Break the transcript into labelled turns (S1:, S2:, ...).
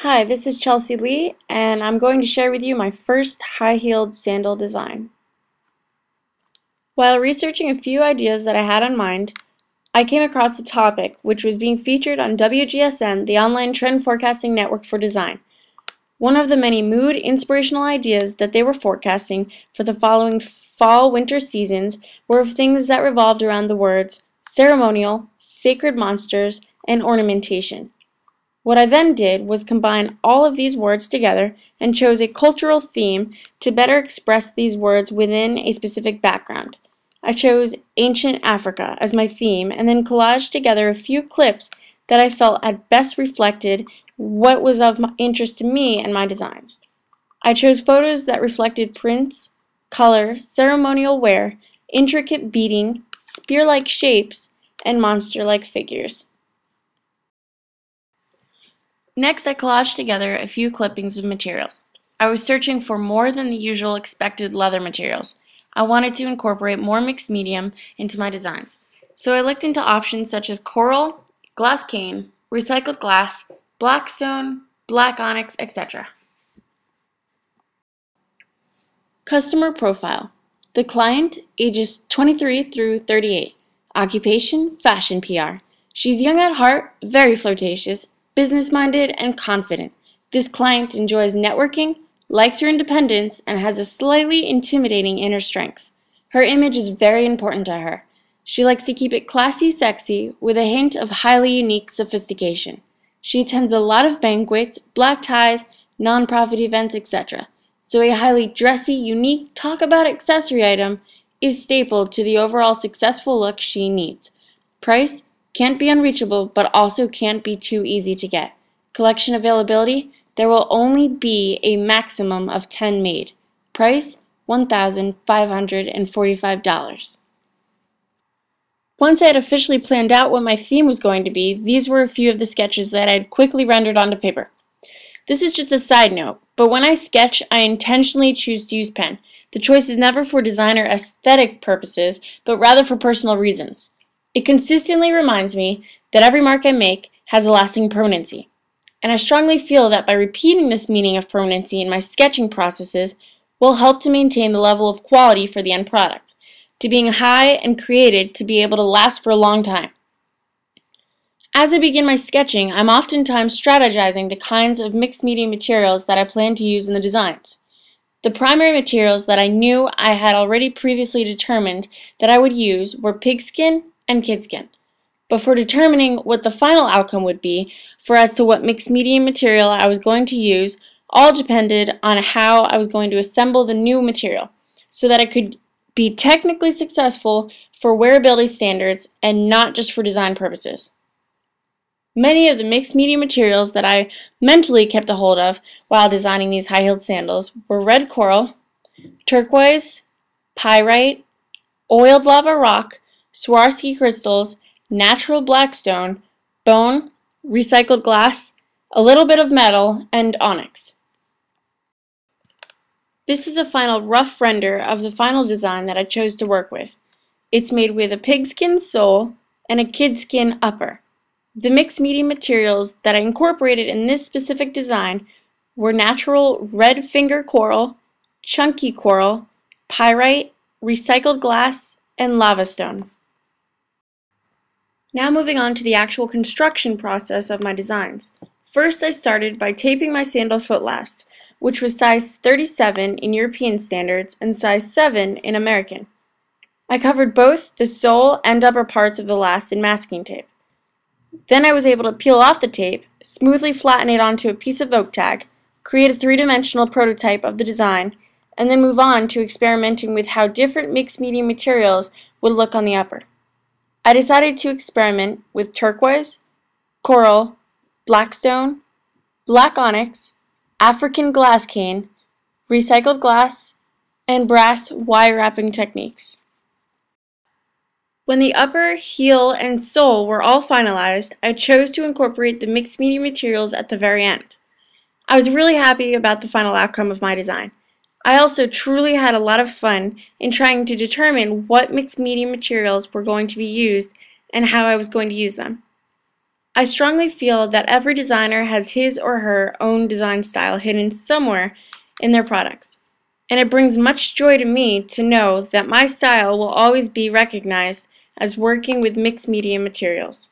S1: Hi, this is Chelsea Lee, and I'm going to share with you my first high-heeled sandal design. While researching a few ideas that I had in mind, I came across a topic which was being featured on WGSN, the online trend forecasting network for design. One of the many mood inspirational ideas that they were forecasting for the following fall-winter seasons were of things that revolved around the words ceremonial, sacred monsters, and ornamentation. What I then did was combine all of these words together and chose a cultural theme to better express these words within a specific background. I chose ancient Africa as my theme and then collaged together a few clips that I felt had best reflected what was of interest to me and my designs. I chose photos that reflected prints, color, ceremonial wear, intricate beading, spear-like shapes, and monster-like figures. Next, I collaged together a few clippings of materials. I was searching for more than the usual expected leather materials. I wanted to incorporate more mixed medium into my designs. So I looked into options such as coral, glass cane, recycled glass, black stone, black onyx, etc. Customer profile. The client, ages 23 through 38. Occupation, fashion PR. She's young at heart, very flirtatious, business-minded, and confident. This client enjoys networking, likes her independence, and has a slightly intimidating inner strength. Her image is very important to her. She likes to keep it classy, sexy, with a hint of highly unique sophistication. She attends a lot of banquets, black ties, non-profit events, etc. So a highly dressy, unique, talk-about accessory item is staple to the overall successful look she needs. Price can't be unreachable, but also can't be too easy to get. Collection availability, there will only be a maximum of 10 made. Price, $1,545. Once I had officially planned out what my theme was going to be, these were a few of the sketches that I had quickly rendered onto paper. This is just a side note, but when I sketch, I intentionally choose to use pen. The choice is never for design or aesthetic purposes, but rather for personal reasons. It consistently reminds me that every mark I make has a lasting permanency, and I strongly feel that by repeating this meaning of permanency in my sketching processes will help to maintain the level of quality for the end product, to being high and created to be able to last for a long time. As I begin my sketching, I'm oftentimes strategizing the kinds of mixed media materials that I plan to use in the designs. The primary materials that I knew I had already previously determined that I would use were pigskin and kidskin. But for determining what the final outcome would be for as to what mixed media material I was going to use, all depended on how I was going to assemble the new material so that it could be technically successful for wearability standards and not just for design purposes. Many of the mixed media materials that I mentally kept a hold of while designing these high-heeled sandals were red coral, turquoise, pyrite, oiled lava rock, Swarovski crystals, natural black stone, bone, recycled glass, a little bit of metal, and onyx. This is a final rough render of the final design that I chose to work with. It's made with a pigskin sole and a kidskin upper. The mixed media materials that I incorporated in this specific design were natural red finger coral, chunky coral, pyrite, recycled glass, and lava stone. Now moving on to the actual construction process of my designs. First, I started by taping my sandal foot last, which was size 37 in European standards and size 7 in American. I covered both the sole and upper parts of the last in masking tape. Then I was able to peel off the tape, smoothly flatten it onto a piece of oak tag, create a three-dimensional prototype of the design, and then move on to experimenting with how different mixed media materials would look on the upper. I decided to experiment with turquoise, coral, blackstone, black onyx, African glass cane, recycled glass, and brass wire wrapping techniques. When the upper, heel, and sole were all finalized, I chose to incorporate the mixed media materials at the very end. I was really happy about the final outcome of my design. I also truly had a lot of fun in trying to determine what mixed media materials were going to be used and how I was going to use them. I strongly feel that every designer has his or her own design style hidden somewhere in their products, and it brings much joy to me to know that my style will always be recognized as working with mixed media materials.